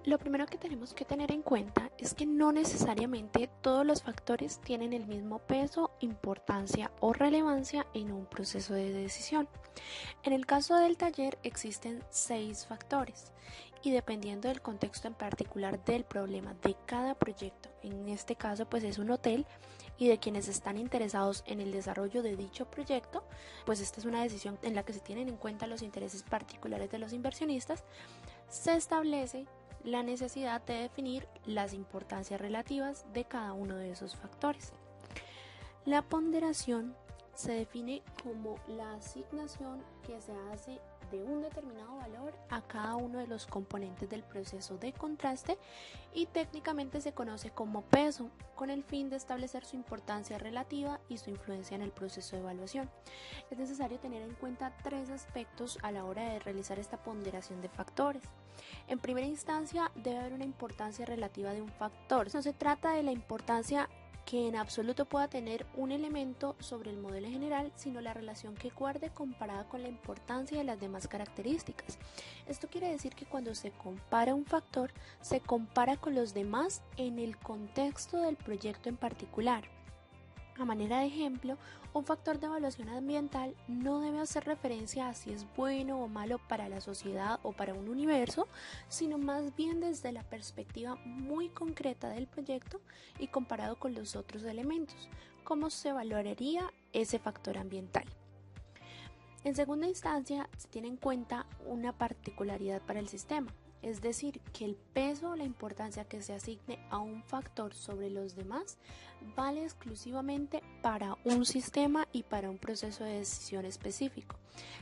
Lo primero que tenemos que tener en cuenta es que no necesariamente todos los factores tienen el mismo peso, importancia o relevancia en un proceso de decisión. En el caso del taller existen 6 factores y dependiendo del contexto en particular del problema de cada proyecto, en este caso pues es un hotel, y de quienes están interesados en el desarrollo de dicho proyecto, pues esta es una decisión en la que se tienen en cuenta los intereses particulares de los inversionistas. Se establece la necesidad de definir las importancias relativas de cada uno de esos factores. La ponderación se define como la asignación que se hace de un determinado valor a cada uno de los componentes del proceso de contraste y técnicamente se conoce como peso, con el fin de establecer su importancia relativa y su influencia en el proceso de evaluación. Es necesario tener en cuenta 3 aspectos a la hora de realizar esta ponderación de factores. En primera instancia, debe haber una importancia relativa de un factor. No se trata de la importancia que en absoluto pueda tener un elemento sobre el modelo general, sino la relación que guarde comparada con la importancia de las demás características. Esto quiere decir que cuando se compara un factor, se compara con los demás en el contexto del proyecto en particular. A manera de ejemplo, un factor de evaluación ambiental no debe hacer referencia a si es bueno o malo para la sociedad o para un universo, sino más bien desde la perspectiva muy concreta del proyecto y comparado con los otros elementos, cómo se valoraría ese factor ambiental. En segunda instancia, se tiene en cuenta una particularidad para el sistema, es decir, que el peso o la importancia que se asigne a un factor sobre los demás vale exclusivamente para un sistema y para un proceso de decisión específico.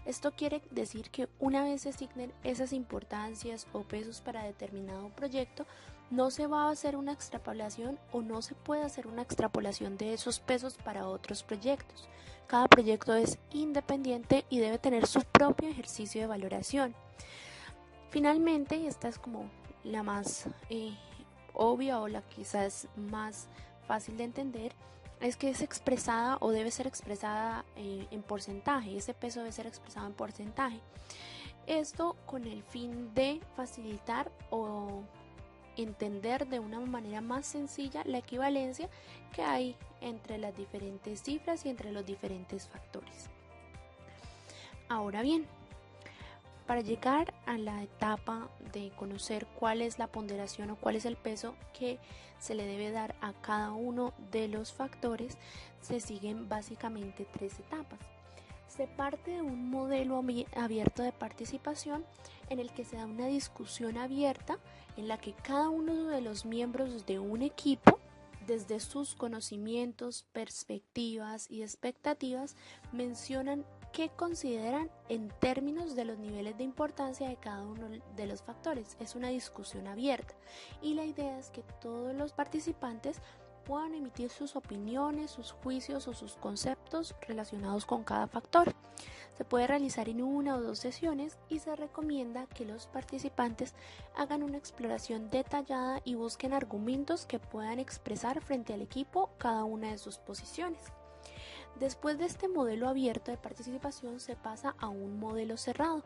Esto quiere decir que una vez se asignen esas importancias o pesos para determinado proyecto, no se va a hacer una extrapolación o no se puede hacer una extrapolación de esos pesos para otros proyectos. Cada proyecto es independiente y debe tener su propio ejercicio de valoración. Finalmente, y esta es como la más obvia o la quizás más fácil de entender, es que es expresada o debe ser expresada en porcentaje. Ese peso debe ser expresado en porcentaje. Esto con el fin de facilitar o entender de una manera más sencilla la equivalencia que hay entre las diferentes cifras y entre los diferentes factores. Ahora bien, para llegar a la etapa de conocer cuál es la ponderación o cuál es el peso que se le debe dar a cada uno de los factores, se siguen básicamente 3 etapas. Se parte de un modelo abierto de participación en el que se da una discusión abierta en la que cada uno de los miembros de un equipo, desde sus conocimientos, perspectivas y expectativas, mencionan qué consideran en términos de los niveles de importancia de cada uno de los factores. Es una discusión abierta y la idea es que todos los participantes puedan emitir sus opiniones, sus juicios o sus conceptos relacionados con cada factor. Se puede realizar en 1 o 2 sesiones y se recomienda que los participantes hagan una exploración detallada y busquen argumentos que puedan expresar frente al equipo cada una de sus posiciones. Después de este modelo abierto de participación se pasa a un modelo cerrado.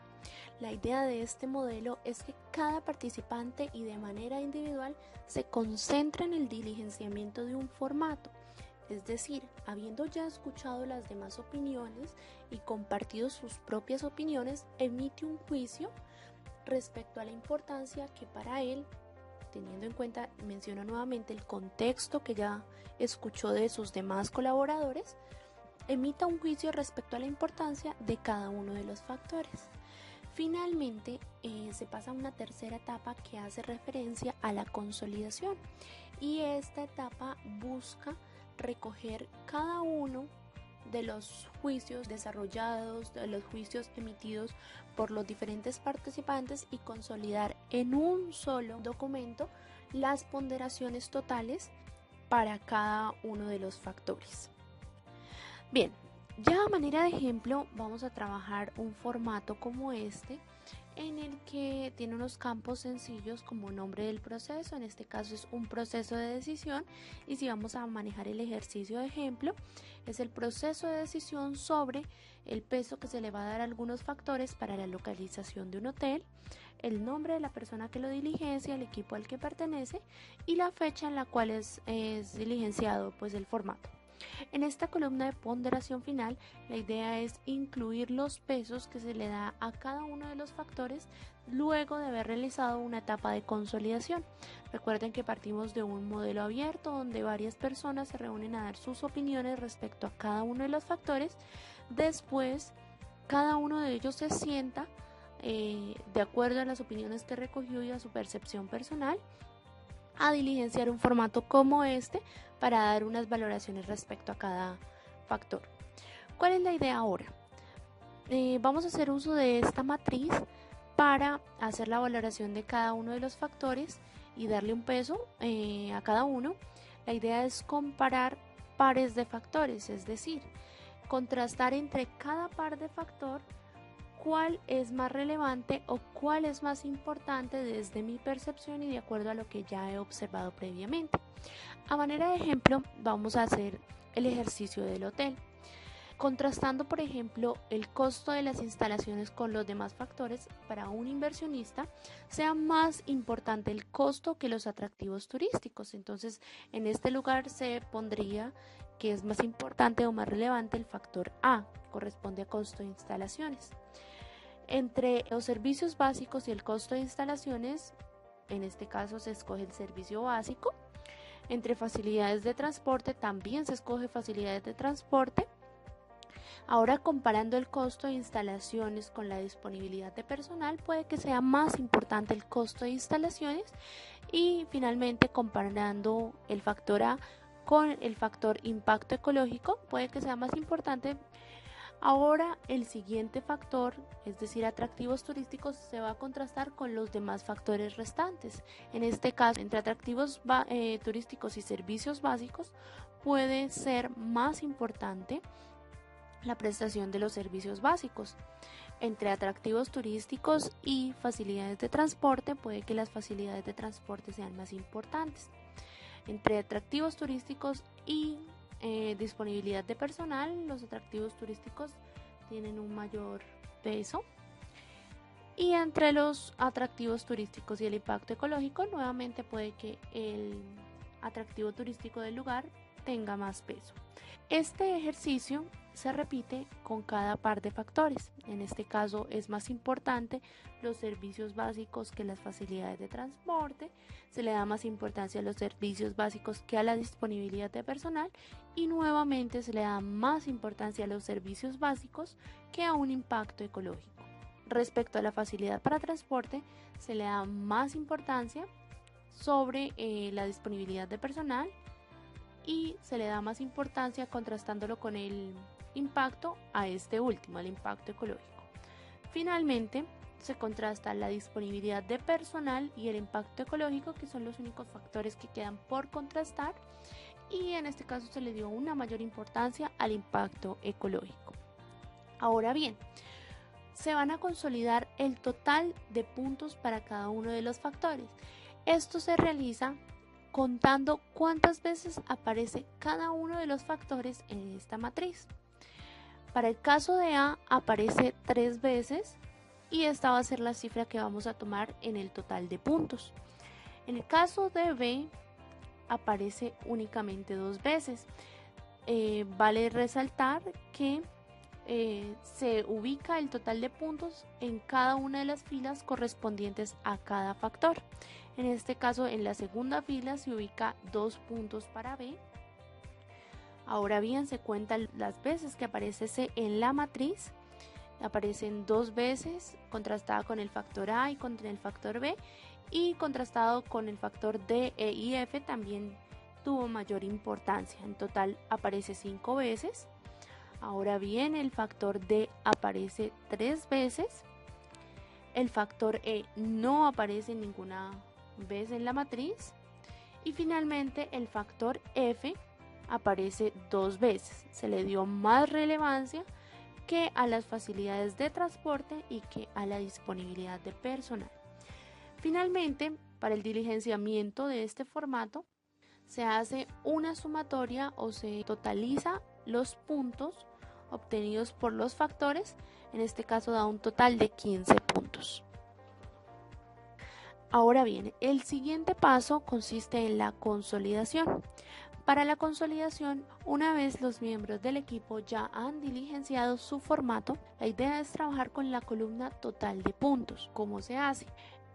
La idea de este modelo es que cada participante y de manera individual se concentra en el diligenciamiento de un formato, es decir, habiendo ya escuchado las demás opiniones y compartido sus propias opiniones, emite un juicio respecto a la importancia que para él, teniendo en cuenta, menciono nuevamente el contexto que ya escuchó de sus demás colaboradores, emita un juicio respecto a la importancia de cada uno de los factores. Finalmente, se pasa a una tercera etapa que hace referencia a la consolidación y esta etapa busca recoger cada uno de los juicios desarrollados, de los juicios emitidos por los diferentes participantes y consolidar en un solo documento las ponderaciones totales para cada uno de los factores. Bien, ya a manera de ejemplo vamos a trabajar un formato como este en el que tiene unos campos sencillos como nombre del proceso, en este caso es un proceso de decisión, y si vamos a manejar el ejercicio de ejemplo, es el proceso de decisión sobre el peso que se le va a dar a algunos factores para la localización de un hotel, el nombre de la persona que lo diligencia, el equipo al que pertenece y la fecha en la cual es diligenciado pues el formato. En esta columna de ponderación final, la idea es incluir los pesos que se le da a cada uno de los factores luego de haber realizado una etapa de consolidación. Recuerden que partimos de un modelo abierto donde varias personas se reúnen a dar sus opiniones respecto a cada uno de los factores. Después, cada uno de ellos se sienta de acuerdo a las opiniones que recogió y a su percepción personal a diligenciar un formato como este para dar unas valoraciones respecto a cada factor. ¿Cuál es la idea ahora? Vamos a hacer uso de esta matriz para hacer la valoración de cada uno de los factores y darle un peso a cada uno. La idea es comparar pares de factores, es decir, contrastar entre cada par de factor cuál es más relevante o cuál es más importante desde mi percepción y de acuerdo a lo que ya he observado previamente. A manera de ejemplo, vamos a hacer el ejercicio del hotel. Contrastando, por ejemplo, el costo de las instalaciones con los demás factores, para un inversionista sea más importante el costo que los atractivos turísticos. Entonces, en este lugar se pondría que es más importante o más relevante el factor A, corresponde a costo de instalaciones. Entre los servicios básicos y el costo de instalaciones, en este caso se escoge el servicio básico. Entre facilidades de transporte también se escoge facilidades de transporte. Ahora, comparando el costo de instalaciones con la disponibilidad de personal, puede que sea más importante el costo de instalaciones. Y finalmente, comparando el factor A con el factor impacto ecológico, puede que sea más importante. Ahora el siguiente factor, es decir, atractivos turísticos, se va a contrastar con los demás factores restantes. En este caso, entre atractivos turísticos y servicios básicos, puede ser más importante la prestación de los servicios básicos. Entre atractivos turísticos y facilidades de transporte, puede que las facilidades de transporte sean más importantes. Entre atractivos turísticos y disponibilidad de personal, los atractivos turísticos tienen un mayor peso. Y entre los atractivos turísticos y el impacto ecológico, nuevamente puede que el atractivo turístico del lugar tenga más peso. Este ejercicio se repite con cada par de factores. En este caso es más importante los servicios básicos que las facilidades de transporte, se le da más importancia a los servicios básicos que a la disponibilidad de personal y nuevamente se le da más importancia a los servicios básicos que a un impacto ecológico. Respecto a la facilidad para transporte, se le da más importancia sobre la disponibilidad de personal y se le da más importancia contrastándolo con el impacto a este último, el impacto ecológico. Finalmente, se contrasta la disponibilidad de personal y el impacto ecológico, que son los únicos factores que quedan por contrastar, y en este caso se le dio una mayor importancia al impacto ecológico. Ahora bien, se van a consolidar el total de puntos para cada uno de los factores. Esto se realiza contando cuántas veces aparece cada uno de los factores en esta matriz. Para el caso de A aparece 3 veces y esta va a ser la cifra que vamos a tomar en el total de puntos. En el caso de B aparece únicamente 2 veces. Vale resaltar que se ubica el total de puntos en cada una de las filas correspondientes a cada factor. En este caso, en la segunda fila se ubica 2 puntos para B. Ahora bien, se cuentan las veces que aparece C en la matriz. Aparecen 2 veces, contrastada con el factor A y con el factor B, y contrastado con el factor D, E y F también tuvo mayor importancia. En total aparece 5 veces. Ahora bien, el factor D aparece 3 veces. El factor E no aparece ninguna vez en la matriz. Y finalmente el factor F aparece 2 veces. Se le dio más relevancia que a las facilidades de transporte y que a la disponibilidad de personal. Finalmente, para el diligenciamiento de este formato, se hace una sumatoria o se totaliza los puntos obtenidos por los factores. En este caso da un total de 15 puntos. Ahora bien, el siguiente paso consiste en la consolidación. Para la consolidación, una vez los miembros del equipo ya han diligenciado su formato, la idea es trabajar con la columna total de puntos. ¿Cómo se hace?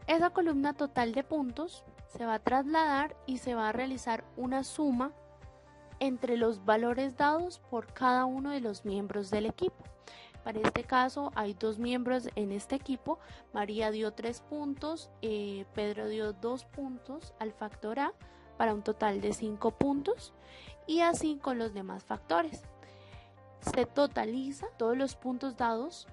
Esa columna total de puntos se va a trasladar y se va a realizar una suma entre los valores dados por cada uno de los miembros del equipo. Para este caso hay 2 miembros en este equipo. María dio 3 puntos, Pedro dio 2 puntos al factor A para un total de 5 puntos, y así con los demás factores. Se totaliza todos los puntos dados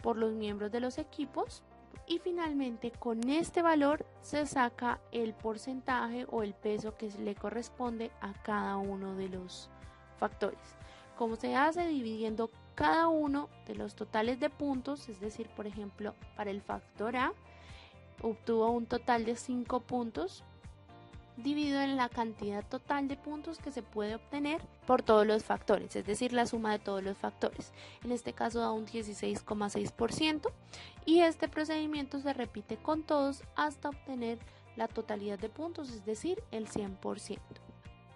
por los miembros de los equipos y finalmente con este valor se saca el porcentaje o el peso que le corresponde a cada uno de los factores. ¿Cómo se hace? Dividiendo cada uno de los totales de puntos, es decir, por ejemplo, para el factor A obtuvo un total de 5 puntos, dividido en la cantidad total de puntos que se puede obtener por todos los factores, es decir, la suma de todos los factores. En este caso da un 16,6% y este procedimiento se repite con todos hasta obtener la totalidad de puntos, es decir, el 100%.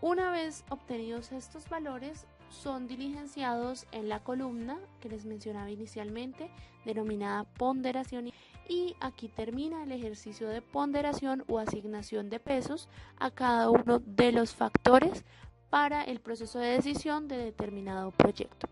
Una vez obtenidos estos valores, son diligenciados en la columna que les mencionaba inicialmente, denominada ponderación, y aquí termina el ejercicio de ponderación o asignación de pesos a cada uno de los factores para el proceso de decisión de determinado proyecto.